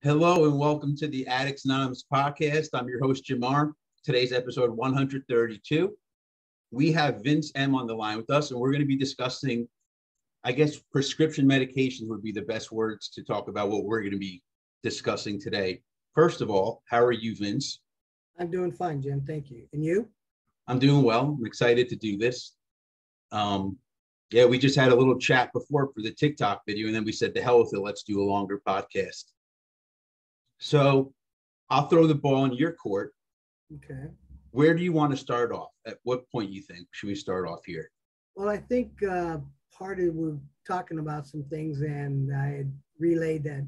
Hello and welcome to the Addicts Anonymous podcast. I'm your host, Jamar. Today's episode 132. We have Vince M. on the line with us, and we're going to be discussing, I guess, prescription medications would be the best words to talk about what we're going to be discussing today. First of all, how are you, Vince? I'm doing fine, Jim. Thank you. And you? I'm doing well. I'm excited to do this. We just had a little chat before for the TikTok video, and then we said, to hell with it, let's do a longer podcast. So I'll throw the ball in your court. Okay. Where do you want to start off? At what point you think should we start off here? Well, I think part of we're talking about some things, and I had relayed that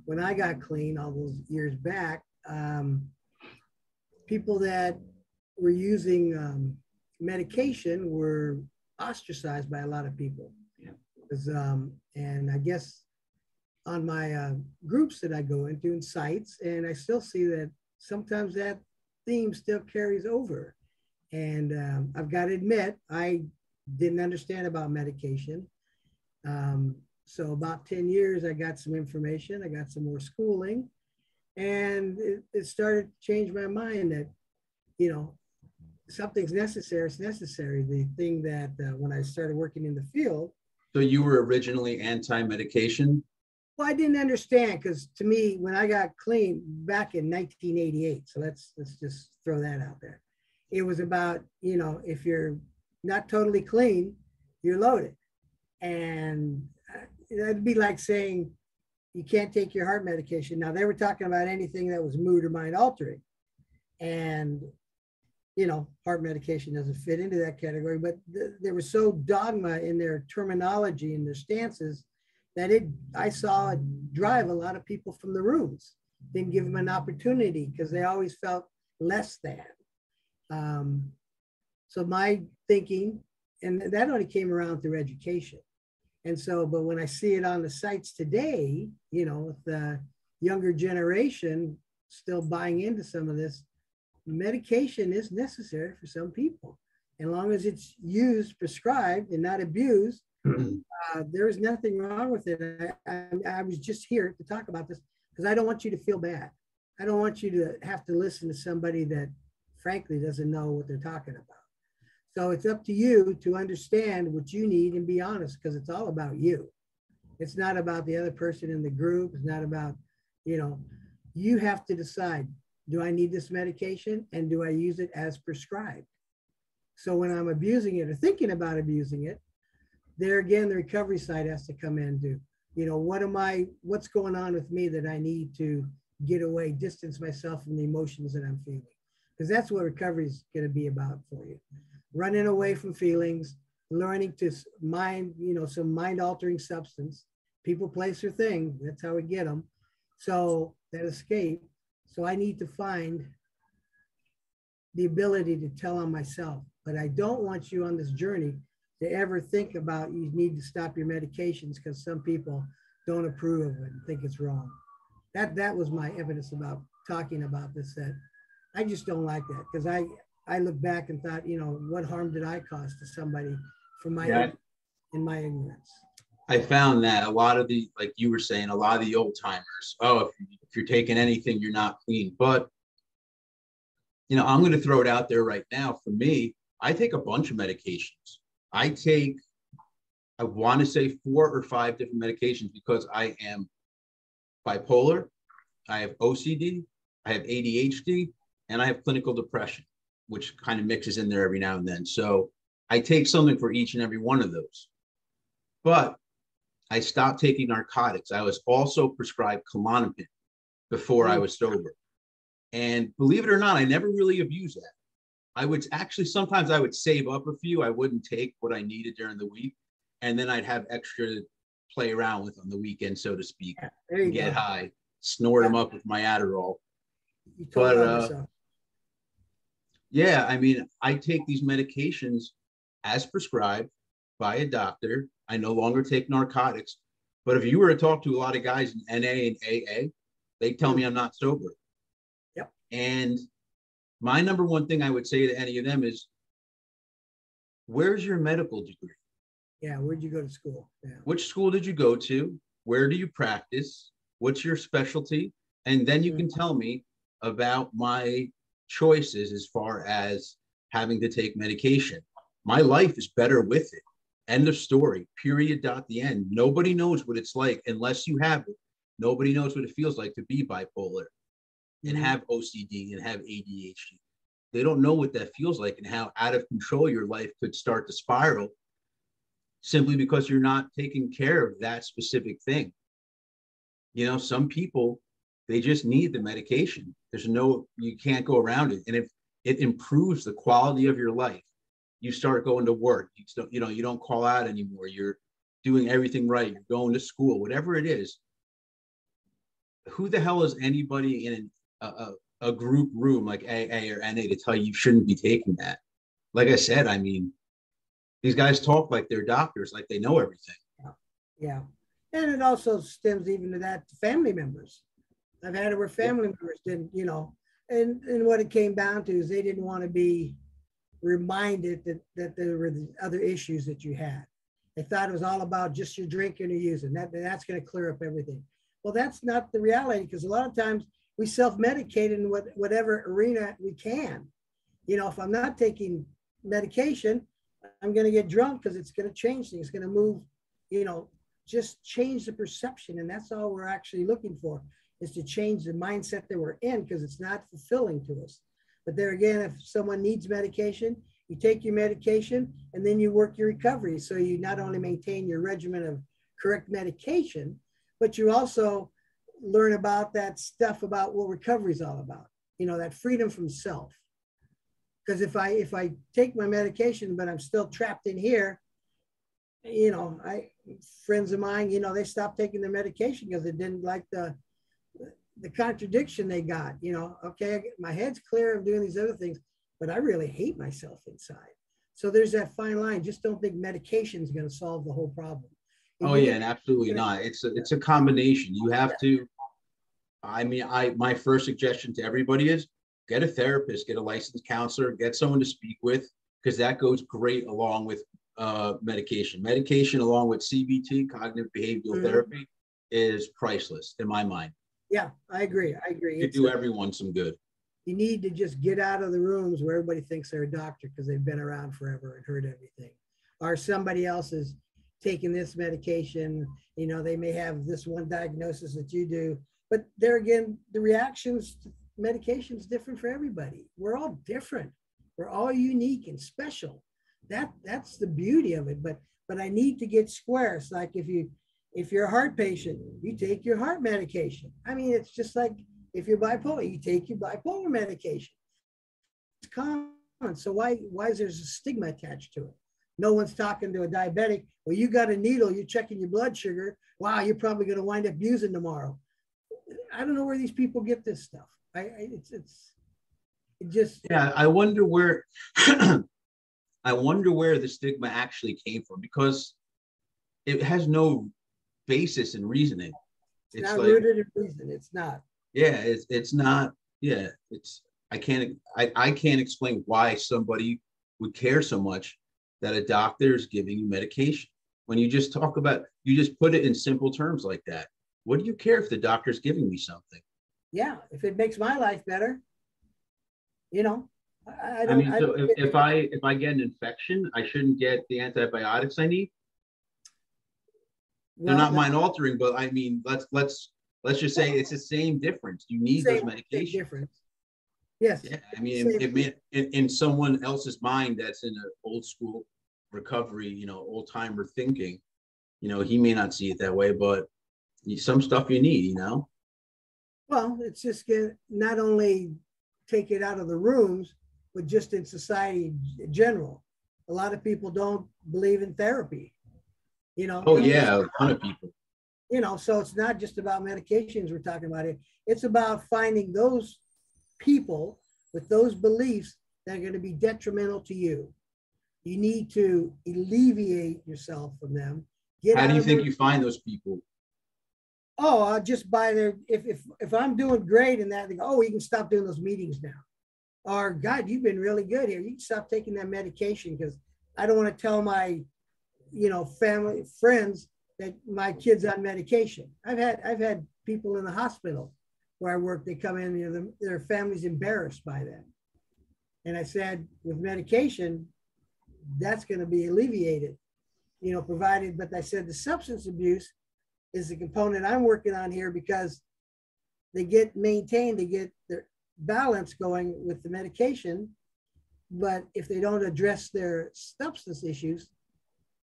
when I got clean all those years back, people that were using medication were ostracized by a lot of people. Yeah. And I guess on my groups that I go into and sites, and I still see that sometimes that theme still carries over. And I've got to admit, I didn't understand about medication. So about 10 years, I got some information, I got some more schooling, and it started to change my mind that, you know, something's necessary, it's necessary. The thing that when I started working in the field. So you were originally anti-medication? Well, I didn't understand, because to me, when I got clean back in 1988, so let's just throw that out there. It was about, you know, if you're not totally clean, you're loaded. And that'd be like saying you can't take your heart medication. Now, they were talking about anything that was mood or mind altering. And, you know, heart medication doesn't fit into that category, but they were so dogma in their terminology and their stances that I saw it drive a lot of people from the rooms. Didn't give them an opportunity because they always felt less than. So my thinking, and that only came around through education. And so, but when I see it on the sites today, you know, with the younger generation still buying into some of this, medication is necessary for some people. As long as it's used, prescribed, and not abused, there is nothing wrong with it. I was just here to talk about this because I don't want you to feel bad. I don't want you to have to listen to somebody that frankly doesn't know what they're talking about. So it's up to you to understand what you need and be honest, because it's all about you. It's not about the other person in the group. It's not about, you know, you have to decide, do I need this medication and do I use it as prescribed? So when I'm abusing it or thinking about abusing it, there again, the recovery side has to come in to, you know, what's going on with me that I need to get away, distance myself from the emotions that I'm feeling. Because that's what recovery is going to be about for you. Running away from feelings, learning to mind, you know, some mind altering substance, people, place, or thing. That's how we get them. So that escape. So I need to find the ability to tell on myself, but I don't want you on this journey to ever think about you need to stop your medications because some people don't approve of it and think it's wrong. That was my evidence about talking about this, that I just don't like that, because I look back and thought, you know, what harm did I cause to somebody from my ignorance? I found that a lot of the, like you were saying, a lot of the old timers, if you're taking anything, you're not clean. But, you know, I'm going to throw it out there right now. For me, I take a bunch of medications. I want to say 4 or 5 different medications because I am bipolar, I have OCD, I have ADHD, and I have clinical depression, which kind of mixes in there every now and then. So I take something for each and every one of those. But I stopped taking narcotics. I was also prescribed Klonopin before I was sober. And believe it or not, I never really abused that. I would actually, sometimes I would save up a few. I wouldn't take what I needed during the week. And then I'd have extra to play around with on the weekend, so to speak, and get high, snort them up with my Adderall. But yeah, I mean, I take these medications as prescribed by a doctor. I no longer take narcotics. But if you were to talk to a lot of guys in NA and AA, they tell me I'm not sober. Yep. And my number one thing I would say to any of them is, where's your medical degree? Yeah, where'd you go to school? Yeah. Which school did you go to? Where do you practice? What's your specialty? And then you can tell me about my choices as far as having to take medication. My life is better with it. End of story. Period. Dot. The end. Nobody knows what it's like unless you have it. Nobody knows what it feels like to be bipolar and have OCD and have ADHD. They don't know what that feels like and how out of control your life could start to spiral simply because you're not taking care of that specific thing. You know, some people, they just need the medication. You can't go around it. And if it improves the quality of your life, you start going to work, you don't call out anymore. You're doing everything right. You're going to school, whatever it is. Who the hell is anybody in a group room like AA or NA to tell you shouldn't be taking that? Like I said, I mean, these guys talk like they're doctors, like they know everything. Yeah. And it also stems even to that family members. I've had it where family members didn't, and what it came down to is they didn't want to be reminded that there were the other issues that you had. They thought it was all about just your drinking or using. That's going to clear up everything. Well, that's not the reality, because a lot of times we self-medicate in whatever arena we can. If I'm not taking medication, I'm going to get drunk because it's going to change things. It's going to move, just change the perception. And that's all we're actually looking for, is to change the mindset that we're in, because it's not fulfilling to us. But there again, if someone needs medication, you take your medication and then you work your recovery. So you not only maintain your regimen of correct medication, but you also learn about that stuff about what recovery is all about, that freedom from self. Because if I take my medication, but I'm still trapped in here, friends of mine, they stopped taking their medication because they didn't like the contradiction they got. Okay, my head's clear of doing these other things, but I really hate myself inside. So there's that fine line. Just don't think medication is going to solve the whole problem. And absolutely not. It's a combination. You have to. My first suggestion to everybody is get a therapist, get a licensed counselor, get someone to speak with, because that goes great along with medication. Medication along with CBT, cognitive behavioral therapy, is priceless in my mind. Yeah, I agree. It do everyone some good. You need to just get out of the rooms where everybody thinks they're a doctor because they've been around forever and heard everything. Or somebody else is taking this medication, they may have this one diagnosis that you do. But there again, the reactions to medication is different for everybody. We're all different. We're all unique and special. That's the beauty of it. But I need to get square. It's like if you're a heart patient, you take your heart medication. I mean, it's just like if you're bipolar, you take your bipolar medication. It's common. So why is there a stigma attached to it? No one's talking to a diabetic. Well, you got a needle, you're checking your blood sugar. Wow, you're probably going to wind up using tomorrow. I don't know where these people get this stuff. I wonder where the stigma actually came from, because it has no basis in reasoning. It's not like, rooted in reason. It's not. Yeah, it's not. Yeah, I can't explain why somebody would care so much that a doctor is giving you medication. When you just put it in simple terms like that. What do you care if the doctor's giving me something? Yeah, if it makes my life better, So if I get an infection, I shouldn't get the antibiotics I need. They're not mind altering, but I mean, let's just say it's the same difference. You need those medications. Same difference. Yes. Yeah, I mean, in someone else's mind that's in an old school recovery, old timer thinking, he may not see it that way, but some stuff you need, Well, it's just not only take it out of the rooms, but just in society in general. A lot of people don't believe in therapy, Oh yeah, a ton of people. So it's not just about medications we're talking about it. It's about finding those people with those beliefs that are going to be detrimental to you. You need to alleviate yourself from them. How do you think you find those people? Oh, I'll just buy their, if I'm doing great in that, they go, oh, you can stop doing those meetings now. Or, God, you've been really good here. You can stop taking that medication because I don't want to tell my, family, friends that my kid's on medication. I've had people in the hospital where I work, they come in, their family's embarrassed by that. And I said, with medication, that's going to be alleviated, provided, but I said the substance abuse is the component I'm working on here because they get maintained, they get their balance going with the medication. But if they don't address their substance issues,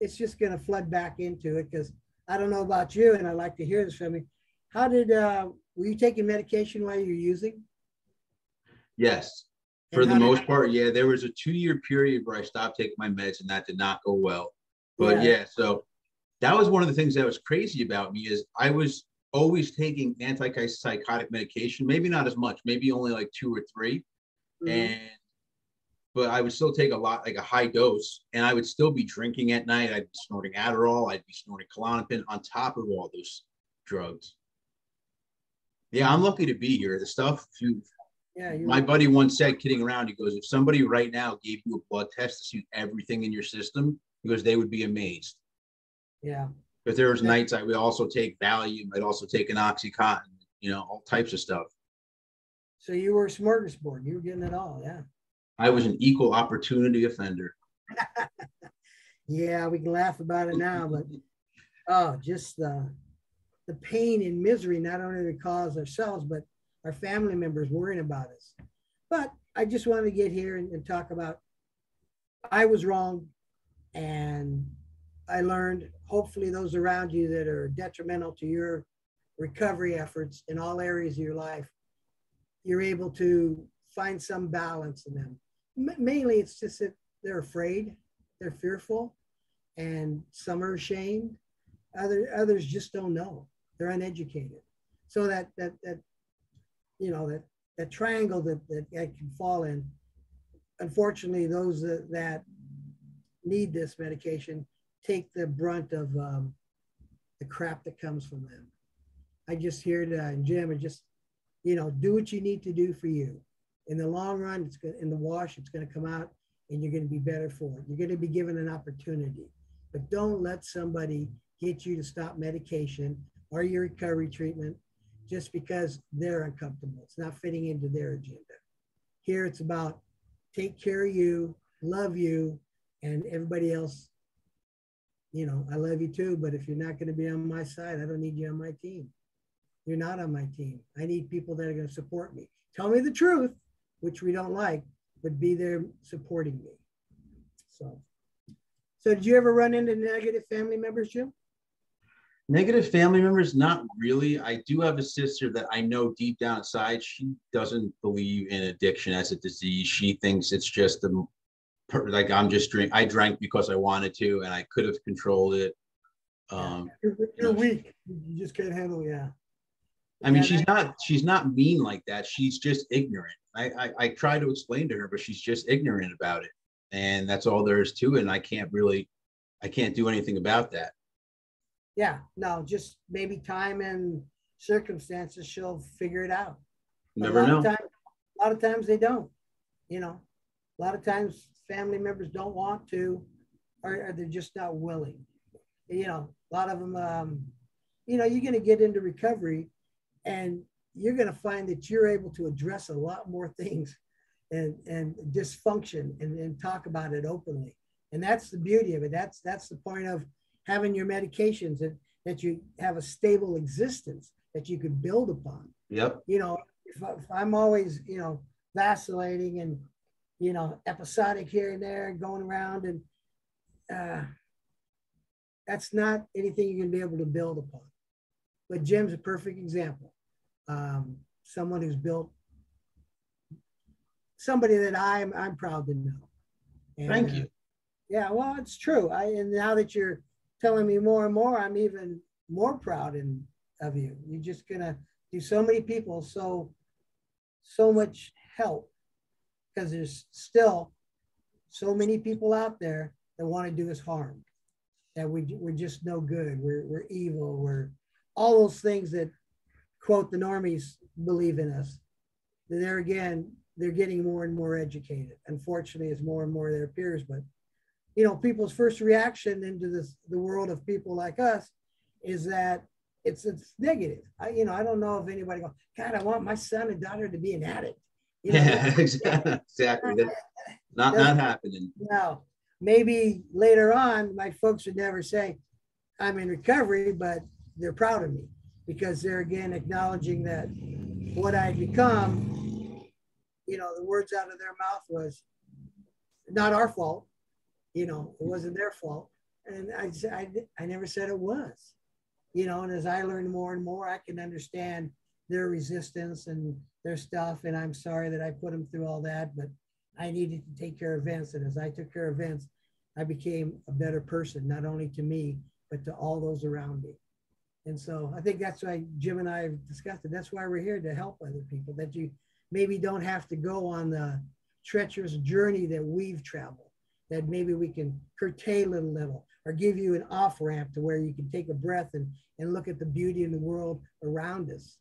it's just going to flood back into it. Because I don't know about you, and I'd like to hear this from you. How did, were you taking medication while you're using? Yes. For the most part, yeah. There was a 2-year period where I stopped taking my meds and that did not go well. But yeah, so that was one of the things that was crazy about me is I was always taking antipsychotic medication, maybe not as much, maybe only like 2 or 3. But I would still take a lot, like a high dose, and I would still be drinking at night. I'd be snorting Adderall. I'd be snorting Klonopin on top of all those drugs. Yeah, I'm lucky to be here. The stuff, my buddy once said, kidding around, he goes, if somebody right now gave you a blood test to see everything in your system, he goes, they would be amazed. Yeah. But there was nights I would also take Valium. I'd also take an Oxycontin, all types of stuff. So you were a smorgasbord. You were getting it all, yeah. I was an equal opportunity offender. Yeah, we can laugh about it now, but just the pain and misery, not only we cause ourselves, but our family members worrying about us. But I just wanted to get here and talk about, I was wrong, and I learned, hopefully those around you that are detrimental to your recovery efforts in all areas of your life, you're able to find some balance in them. Mainly it's just that they're afraid, they're fearful, and some are ashamed. Others just don't know. They're uneducated. So that triangle that can fall in, unfortunately, those that need this medication take the brunt of the crap that comes from them. I just hear it, Jim, and just, do what you need to do for you. In the long run, it's good. In the wash, it's going to come out and you're going to be better for it. You're going to be given an opportunity, but don't let somebody get you to stop medication or your recovery treatment just because they're uncomfortable. It's not fitting into their agenda. Here, it's about take care of you, love you, and everybody else. I love you too, but if you're not going to be on my side, I don't need you on my team. You're not on my team. I need people that are going to support me. Tell me the truth, which we don't like, but be there supporting me. So did you ever run into negative family members, Jim? Negative family members, not really. I do have a sister that I know deep down inside, she doesn't believe in addiction as a disease. She thinks it's just like I drank because I wanted to, and I could have controlled it. You're weak. You just can't handle it. Yeah. I mean, she's not mean like that. She's just ignorant. I try to explain to her, but she's just ignorant about it. And that's all there is to it. And I can't do anything about that. Yeah, no, just maybe time and circumstances, she'll figure it out. Never know. A lot of times they don't, a lot of times family members don't want to, or they're just not willing. A lot of them, you're going to get into recovery and you're going to find that you're able to address a lot more things and dysfunction and talk about it openly. And that's the beauty of it. That's the point of having your medications, that you have a stable existence that you could build upon. Yep. If I'm always, vacillating and, episodic here and there, going around, and that's not anything you're going to be able to build upon. But Jim's a perfect example. Someone who's built, somebody that I'm proud to know. And, thank you. Yeah, well, it's true. And now that you're telling me more and more, I'm even more proud of you. You're just gonna do so many people so much help, because there's still so many people out there that want to do us harm, that we're just no good. We're evil. We're all those things that, quote, the normies believe in us. They're getting more and more educated. Unfortunately, as more and more of their peers, but people's first reaction into the world of people like us is that it's negative. I don't know if anybody goes, God, I want my son and daughter to be an addict. Yeah, exactly. That's not happening. No, maybe later on, my folks would never say I'm in recovery, but they're proud of me because they're again acknowledging that what I'd become, the words out of their mouth was not our fault. It wasn't their fault. And I never said it was, and as I learned more and more, I can understand their resistance and their stuff. And I'm sorry that I put them through all that, but I needed to take care of Vince. And as I took care of Vince, I became a better person, not only to me, but to all those around me. And so I think that's why Jim and I have discussed it. That's why we're here, to help other people, that you maybe don't have to go on the treacherous journey that we've traveled, that maybe we can curtail it a little or give you an off ramp to where you can take a breath and look at the beauty in the world around us.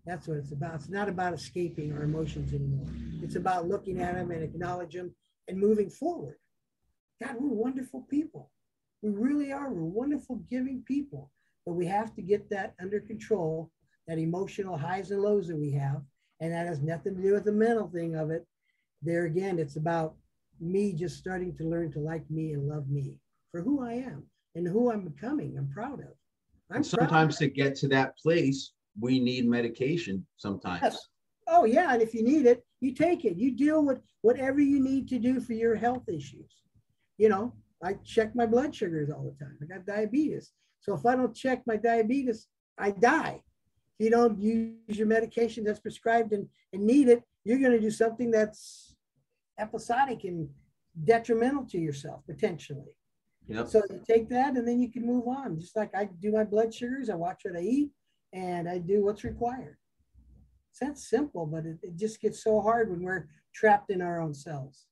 That's what it's about. It's not about escaping our emotions anymore. It's about looking at them and acknowledge them and moving forward. God, we're wonderful people. We really are. We're wonderful, giving people. But we have to get that under control, that emotional highs and lows that we have. And that has nothing to do with the mental thing of it. There again, it's about me just starting to learn to like me and love me for who I am and who I'm becoming. I'm proud of. And sometimes to get to that place, we need medication sometimes. Yes. Oh, yeah. And if you need it, you take it. You deal with whatever you need to do for your health issues. I check my blood sugars all the time. I got diabetes. So if I don't check my diabetes, I die. If you don't use your medication that's prescribed and need it, you're going to do something that's episodic and detrimental to yourself, potentially. Yep. So you take that and then you can move on. Just like I do my blood sugars, I watch what I eat, and I do what's required. It's that simple, but it just gets so hard when we're trapped in our own selves.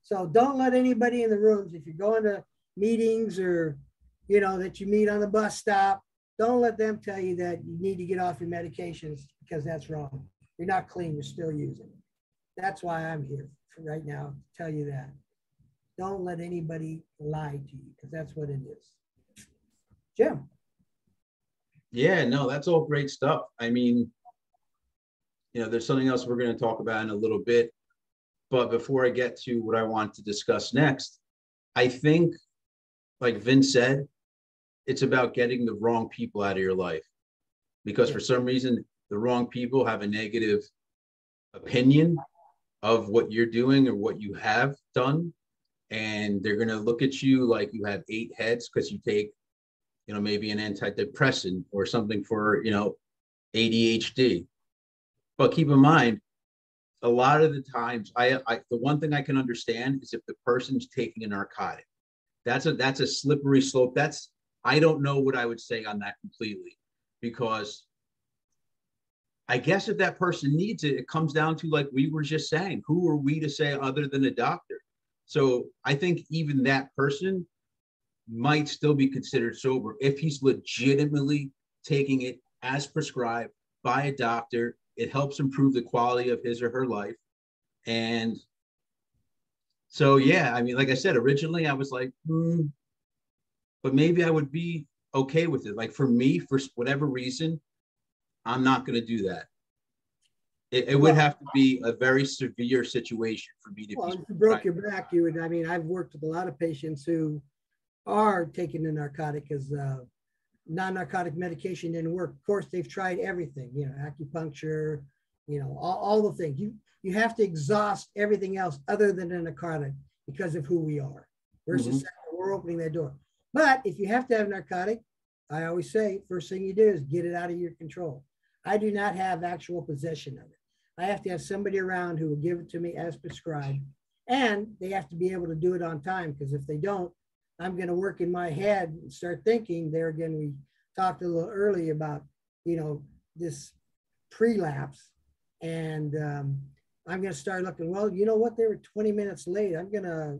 So don't let anybody in the rooms, if you're going to meetings or, that you meet on the bus stop, don't let them tell you that you need to get off your medications, because that's wrong. You're not clean, you're still using. That's why I'm here for right now, to tell you that. Don't let anybody lie to you, because that's what it is. Jim. Yeah, no, that's all great stuff. I mean, there's something else we're going to talk about in a little bit. But before I get to what I want to discuss next, I think, like Vince said, it's about getting the wrong people out of your life. Because for some reason, the wrong people have a negative opinion of what you're doing or what you have done. And they're going to look at you like you have 8 heads because you take, maybe an antidepressant or something for, ADHD. But keep in mind, a lot of the times, the one thing I can understand is if the person's taking a narcotic. That's a slippery slope. I don't know what I would say on that completely, because I guess if that person needs it, it comes down to, like we were just saying, who are we to say other than a doctor? So I think even that person might still be considered sober if he's legitimately taking it as prescribed by a doctor. It helps improve the quality of his or her life. And so, yeah, I mean, like I said, originally I was like, but maybe I would be okay with it. Like for me, for whatever reason, I'm not going to do that. It would have to be a very severe situation for me to be. If you broke your back, you would. I mean, I've worked with a lot of patients who are taking the narcotic because non-narcotic medication didn't work. Of course, they've tried everything, acupuncture, all the things. You have to exhaust everything else other than a narcotic because of who we are. Versus we're opening that door. But if you have to have narcotic, I always say, first thing you do is get it out of your control. I do not have actual possession of it. I have to have somebody around who will give it to me as prescribed, and they have to be able to do it on time, because if they don't, I'm going to work in my head and start thinking. There again, we talked a little early about, this prelapse, and I'm going to start looking, well, you know what, they were 20 minutes late. I'm going to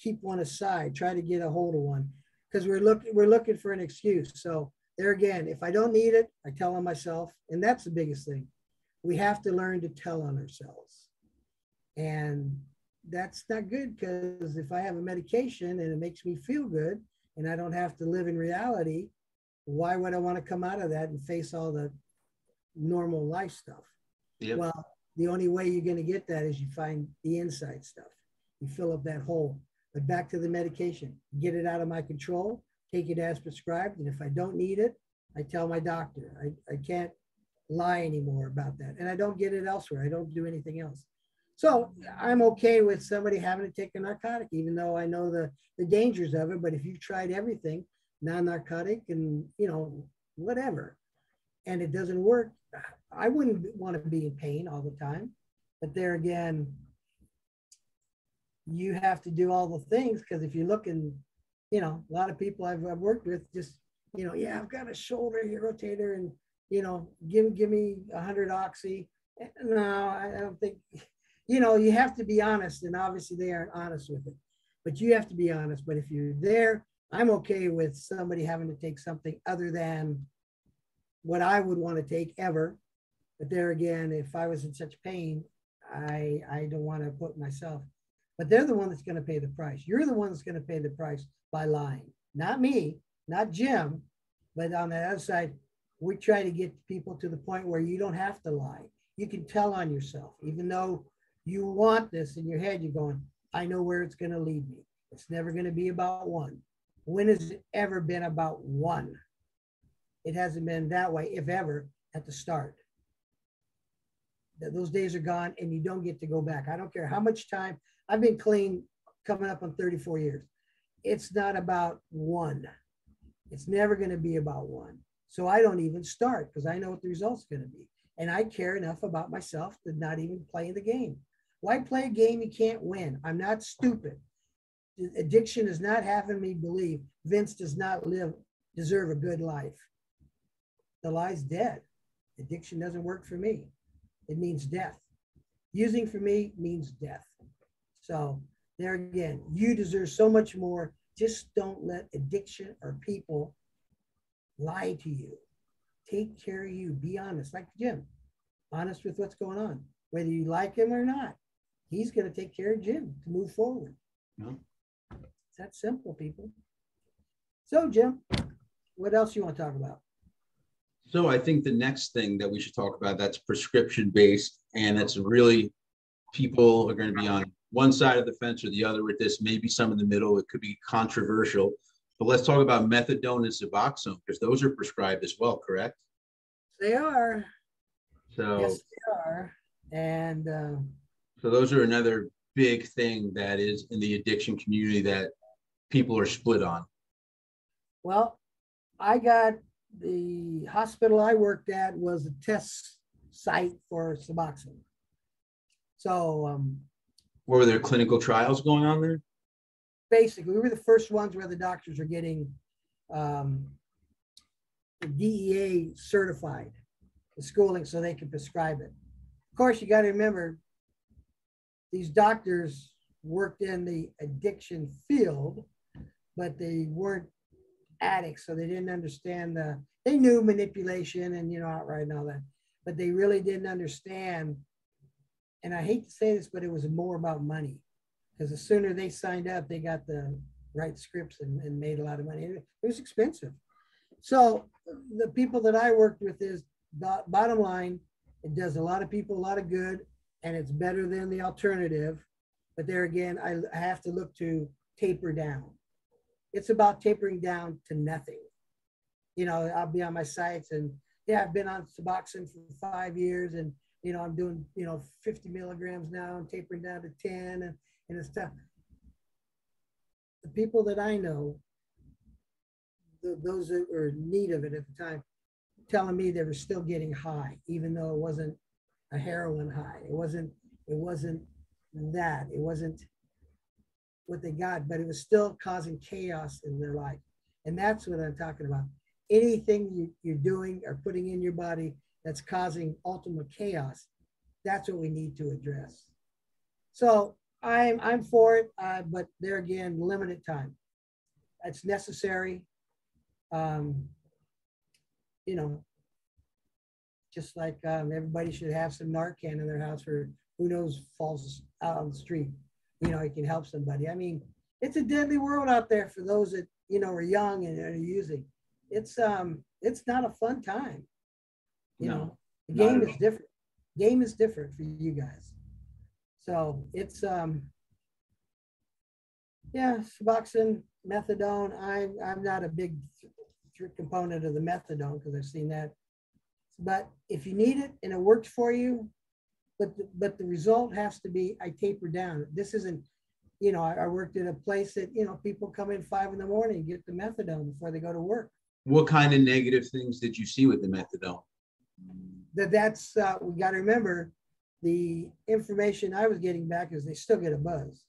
keep one aside, try to get a hold of one, because we're looking for an excuse. So there again, if I don't need it, I tell on myself, and that's the biggest thing. We have to learn to tell on ourselves, and that's not good, because if I have a medication and it makes me feel good and I don't have to live in reality, why would I want to come out of that and face all the normal life stuff? Yep. Well, the only way you're going to get that is you find the inside stuff. You fill up that hole. But back to the medication, get it out of my control, take it as prescribed. And if I don't need it, I tell my doctor. I can't lie anymore about that. And I don't get it elsewhere. I don't do anything else. So I'm okay with somebody having to take a narcotic, even though I know the dangers of it. But if you've tried everything, non-narcotic and, you know, whatever, and it doesn't work, I wouldn't want to be in pain all the time. But there again, you have to do all the things, because if you're looking, you know, a lot of people I've worked with just, you know, yeah, I've got a shoulder rotator and, you know, give me 100 oxy. No, I don't think, you know, you have to be honest, and obviously they aren't honest with it, but you have to be honest. But if you're there, I'm okay with somebody having to take something other than what I would want to take ever. But there again, if I was in such pain, I don't want to put myself, but they're the one that's going to pay the price. You're the one that's going to pay the price by lying. Not me, not Jim, but on the other side, we try to get people to the point where you don't have to lie. You can tell on yourself, even though you want this in your head, you're going, I know where it's going to lead me. It's never going to be about one. When has it ever been about one? It hasn't been that way, if ever, at the start. Those days are gone and you don't get to go back. I don't care how much time. I've been clean coming up on 34 years. It's not about one. It's never going to be about one. So I don't even start, because I know what the result's going to be. And I care enough about myself to not even play the game. Why play a game you can't win? I'm not stupid. Addiction is not having me believe Vince does not deserve a good life. The lie's dead. Addiction doesn't work for me. It means death. Using for me means death. So there again, you deserve so much more. Just don't let addiction or people lie to you. Take care of you. Be honest, like Jim. Honest with what's going on. Whether you like him or not, he's going to take care of Jim to move forward. Yeah. It's that simple, people. So, Jim, what else you want to talk about? So I think the next thing that we should talk about, that's prescription based, and it's really, people are going to be on one side of the fence or the other with this, maybe some in the middle. It could be controversial, but let's talk about methadone and Suboxone, because those are prescribed as well, correct? They are. So yes, they are. And so those are another big thing that is in the addiction community that people are split on. Well, the hospital I worked at was a test site for Suboxone. So were there clinical trials going on there? Basically, we were the first ones where the doctors were getting DEA certified, the schooling, so they could prescribe it. Of course, you got to remember, these doctors worked in the addiction field, but they weren't addicts, so they didn't understand they knew manipulation and, you know, outright and all that, but they really didn't understand. And I hate to say this, but it was more about money, because the sooner they signed up, they got the right scripts and made a lot of money. It was expensive. So the people that I worked with, is bottom line, it does a lot of people a lot of good, and it's better than the alternative. But there again, I have to look to taper down. It's about tapering down to nothing. You know, I'll be on my sites and, yeah, I've been on Suboxone for 5 years, and, you know, I'm doing, you know, 50 milligrams now, I'm tapering down to 10 and it's tough. The people that I know, those that were in need of it at the time, telling me they were still getting high, even though it wasn't a heroin high. It wasn't that. It wasn't what they got, but it was still causing chaos in their life. And that's what I'm talking about. Anything you're doing or putting in your body that's causing ultimate chaos, that's what we need to address. So I'm for it, but there again, limited time. It's necessary. You know, just like everybody should have some Narcan in their house for who knows falls out on the street. You know, it can help somebody. I mean, it's a deadly world out there for those that, you know, are young and are using. it's not a fun time. You No, know, the not game at is all. different. Game is different for you guys. So it's yeah, Suboxone, methadone. I'm not a big component of the methadone because I've seen that. But if you need it and it works for you, but the result has to be I taper down. This isn't, you know, I worked at a place that, you know, people come in 5 in the morning and get the methadone before they go to work. What kind of negative things did you see with the methadone? That's we got to remember the information I was getting back is they still get a buzz.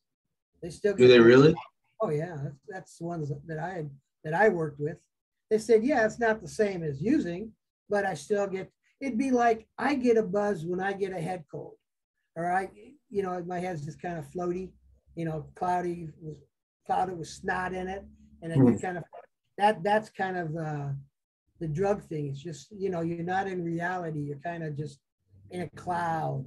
They still Do get they the, really? oh yeah, that's the ones that I worked with. They said, yeah, it's not the same as using, but I still get. It'd be like I get a buzz when I get a head cold, or you know, my head's just kind of floaty, you know, clouded with snot in it, and I Hmm. get kind of that's kind of the drug thing. It's just, you know, you're not in reality. You're kind of just in a cloud.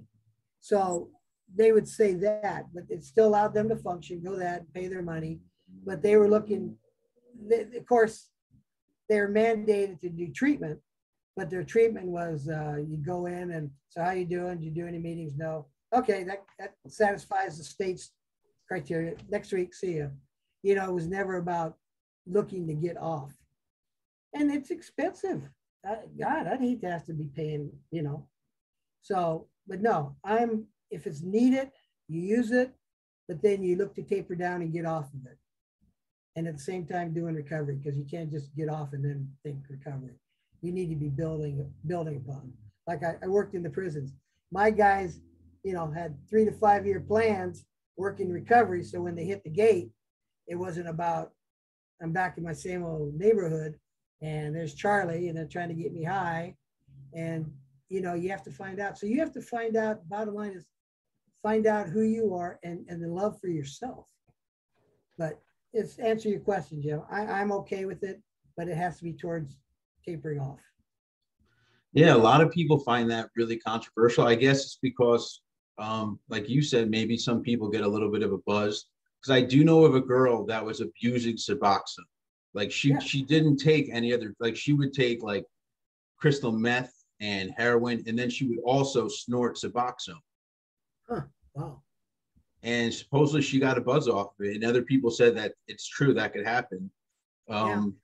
So they would say that, but it still allowed them to function, go that, pay their money. But they were looking, of course, they're mandated to do treatment, but their treatment was you go in and so how you doing? Do you do any meetings? No. Okay, that satisfies the state's criteria. Next week, see you. You know, it was never about looking to get off. And it's expensive. God, I'd hate to have to be paying, you know. So, but no, if it's needed, you use it, but then you look to taper down and get off of it. And at the same time doing recovery, because you can't just get off and then think recovery. You need to be building upon. Like I worked in the prisons. My guys, you know, had 3 to 5 year plans working recovery. So when they hit the gate, it wasn't about I'm back in my same old neighborhood and there's Charlie and they're trying to get me high. And you know, you have to find out. So you have to find out, bottom line is find out who you are and the love for yourself. But it's answer your question, Jim. I'm okay with it, but it has to be towards tapering off. Yeah, a lot of people find that really controversial. I guess it's because, like you said, maybe some people get a little bit of a buzz. Because I do know of a girl that was abusing Suboxone. Like Yeah. she didn't take any other, like she would take like crystal meth and heroin, and then she would also snort Suboxone. Huh. Wow. And supposedly she got a buzz off of it. And other people said that it's true that could happen. Yeah. Um,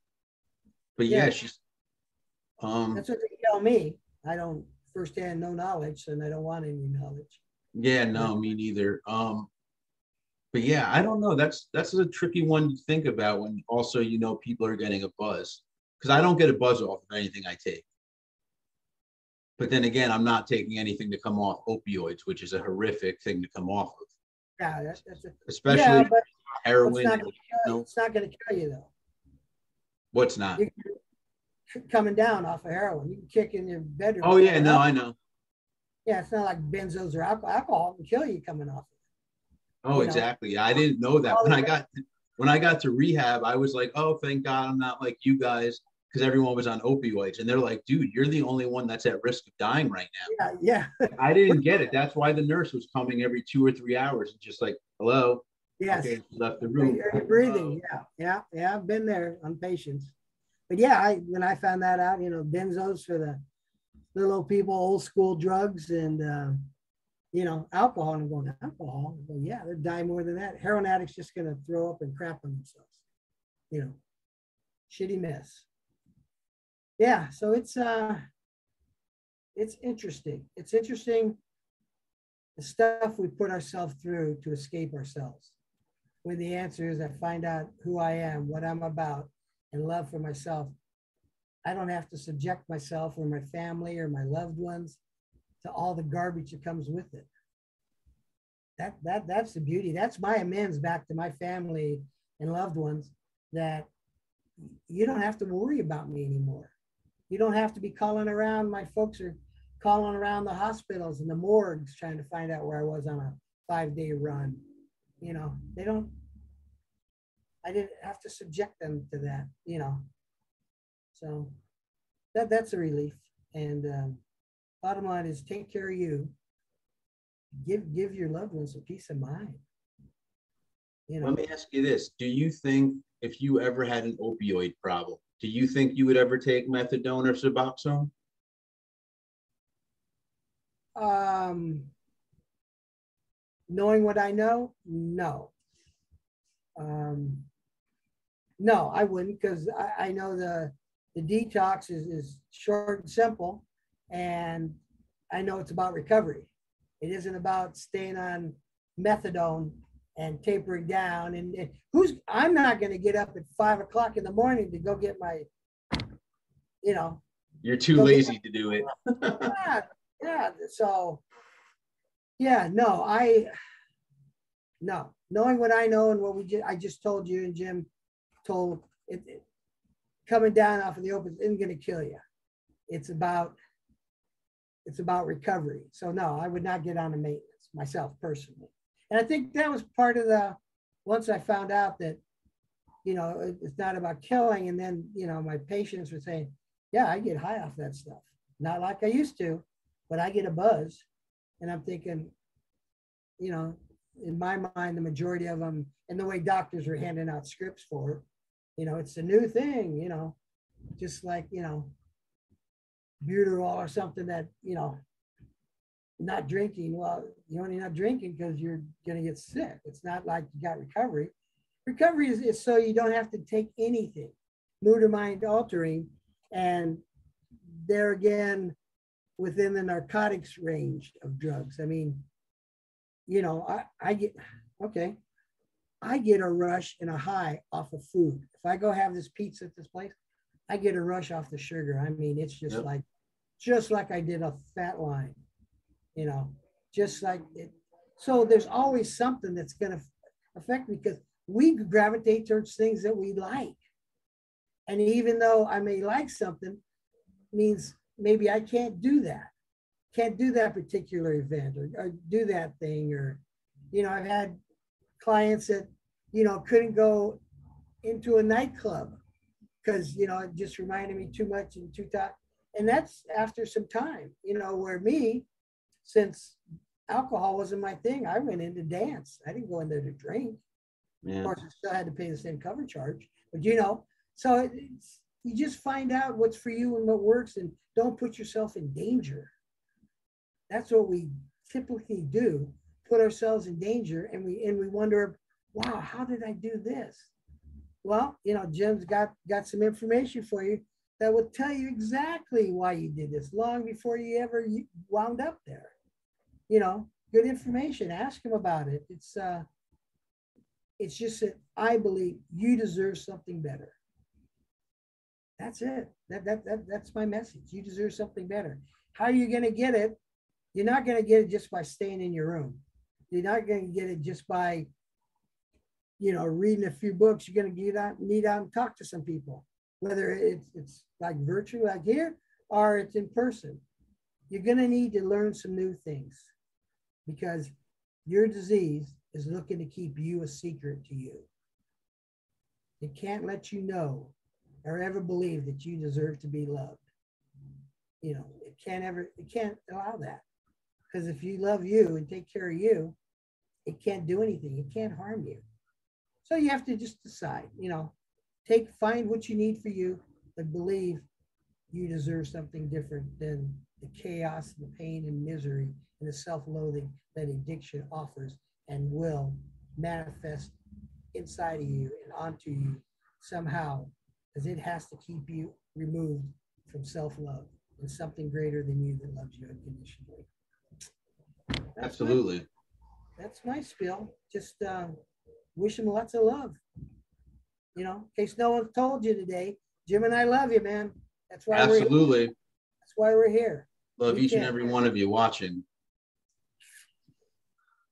but yeah, Yeah. she's um, That's what they tell me. I don't firsthand no knowledge, and I don't want any knowledge. yeah, But no, me neither. But yeah, I don't know. That's a tricky one to think about when also you know people are getting a buzz because I don't get a buzz off of anything I take. But then again, I'm not taking anything to come off opioids, which is a horrific thing to come off of, yeah, that's a, yeah, especially but it's heroin. not And, gonna you kill you. know It's not gonna kill you though. what's not? You're coming down off of heroin. You can kick in your bedroom Oh yeah, floor no, up. I know. Yeah, it's not like benzos or alcohol. Alcohol can kill you coming off. Oh, You know, exactly. I didn't know that all when the I got to rehab. I was like, oh, thank God I'm not like you guys because everyone was on opioids, and they're like, dude, you're the only one that's at risk of dying right now. yeah, yeah. I didn't get it. That's why the nurse was coming every 2 or 3 hours and just like, hello. Yes. Okay, she left the Are room. you breathing? Yeah, yeah, yeah. I've been there on patients. But yeah, when I found that out, you know, benzos for the little old people, old school drugs, and you know, alcohol. And I'm going, alcohol? Well, yeah, they'll die more than that. Heroin addicts just gonna throw up and crap on themselves. You know, shitty mess. Yeah, so it's interesting. It's interesting the stuff we put ourselves through to escape ourselves. When the answer is I find out who I am, what I'm about, and love for myself, I don't have to subject myself or my family or my loved ones to all the garbage that comes with it. That's the beauty. That's my amends back to my family and loved ones that you don't have to worry about me anymore. You don't have to be calling around. My folks are calling around the hospitals and the morgues trying to find out where I was on a 5-day run. You know, they don't, I didn't have to subject them to that, you know. So that's a relief. And bottom line is take care of you. Give your loved ones a peace of mind. You Let know, me ask you this. Do you think if you ever had an opioid problem, Do you think you would ever take methadone or Suboxone? Knowing what I know, no. Um, no, I wouldn't, because I know the detox is short and simple, and I know it's about recovery. It isn't about staying on methadone and tapering down. And I'm not going to get up at 5 o'clock in the morning to go get my, you know. You're too lazy to do it. Yeah, yeah. So, yeah, no. Knowing what I know and what I just told you and Jim told it, coming down off of the open isn't going to kill you. It's about recovery. So no, I would not get on a maintenance myself personally. And I think that was part of once I found out that, it's not about killing. And then, my patients were saying, yeah, I get high off that stuff. Not like I used to, but I get a buzz. And I'm thinking, in my mind, the majority of them, and the way doctors were handing out scripts for it, it's a new thing, just like, Buterol or something that, not drinking. Well, you're only not drinking because you're going to get sick. It's not like you got recovery. Recovery is so you don't have to take anything, mood or mind altering. And there again, within the narcotics range of drugs. I mean, I get a rush and a high off of food. If I go have this pizza at this place, I get a rush off the sugar. I mean, it's just like I did a fat line, just like it. So there's always something that's going to affect me because we gravitate towards things that we like. And even though I may like something, means maybe I can't do that particular event or do that thing. Or, I've had clients that, couldn't go into a nightclub because, it just reminded me too much and too tight. And that's after some time, where me, since alcohol wasn't my thing, I went in to dance. I didn't go in there to drink. Yeah. Of course, I still had to pay the same cover charge, but so you just find out what's for you and what works, and don't put yourself in danger. That's what we typically do, put ourselves in danger, and we wonder, wow, how did I do this? Well, Jim's got some information for you that will tell you exactly why you did this long before you ever wound up there. Good information. Ask him about it. It's just that I believe you deserve something better. That's it. That's my message. You deserve something better. How are you going to get it? You're not going to get it just by staying in your room. You're not going to get it just by, reading a few books. You're going to need out and talk to some people, whether it's like virtual, like here, or it's in person. You're going to need to learn some new things because your disease is looking to keep you a secret to you. It can't let you know or ever believe that you deserve to be loved. It can't allow that. Because if you love you and take care of you, it can't do anything. It can't harm you. So you have to just decide, find what you need for you, but believe you deserve something different than the chaos, the pain and misery and the self-loathing that addiction offers and will manifest inside of you and onto you somehow, because it has to keep you removed from self-love and something greater than you that loves you unconditionally. Absolutely. That's my spiel. Just wish them lots of love. In case no one told you today, Jim and I love you, man. That's why Absolutely. That's why we're here. Love each and every one of you watching.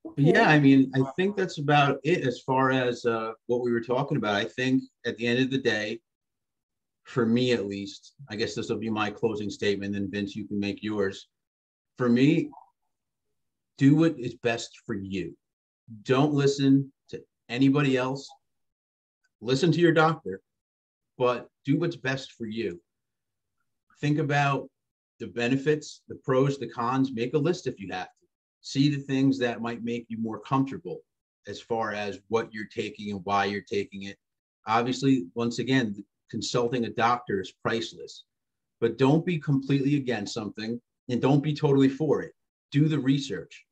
Okay. Yeah, I mean, I think that's about it as far as what we were talking about. I think at the end of the day, for me at least, I guess this will be my closing statement, then Vince, you can make yours. For me, do what is best for you. Don't listen to anybody else. Listen to your doctor, but do what's best for you. Think about the benefits, the pros, the cons. Make a list if you have to. See the things that might make you more comfortable as far as what you're taking and why you're taking it. Obviously, once again, consulting a doctor is priceless. But don't be completely against something and don't be totally for it. Do the research,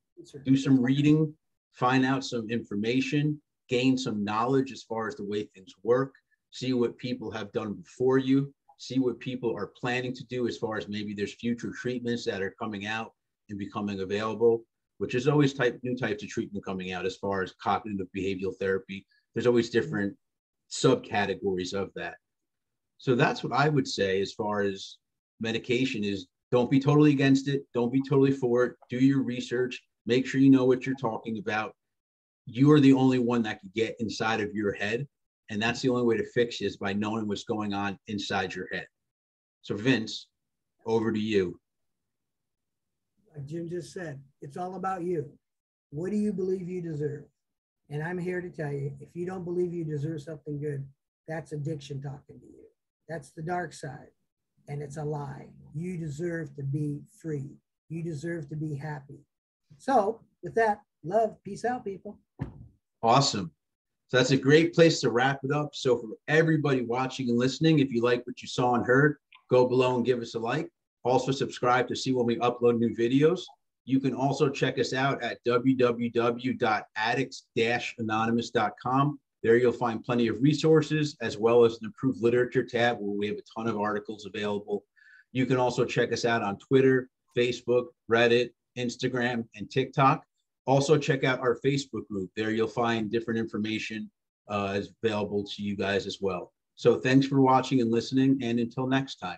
do some reading, find out some information, gain some knowledge as far as the way things work, see what people have done before you, see what people are planning to do as far as maybe there's future treatments that are coming out and becoming available, which is always new types of treatment coming out as far as cognitive behavioral therapy. There's always different subcategories of that. So that's what I would say as far as medication is. Don't be totally against it. Don't be totally for it. Do your research. Make sure you know what you're talking about. You are the only one that can get inside of your head. And that's the only way to fix it, is by knowing what's going on inside your head. So Vince, over to you. Like Jim just said, it's all about you. What do you believe you deserve? And I'm here to tell you, if you don't believe you deserve something good, that's addiction talking to you. That's the dark side. And it's a lie. You deserve to be free. You deserve to be happy. So with that, love, peace out, people. Awesome. So that's a great place to wrap it up. So for everybody watching and listening, if you like what you saw and heard, go below and give us a like. Also subscribe to see when we upload new videos. You can also check us out at www.addicts-anonymous.com. There you'll find plenty of resources, as well as an improved literature tab where we have a ton of articles available. You can also check us out on Twitter, Facebook, Reddit, Instagram, and TikTok. Also check out our Facebook group. There you'll find different information available to you guys as well. So thanks for watching and listening, and until next time.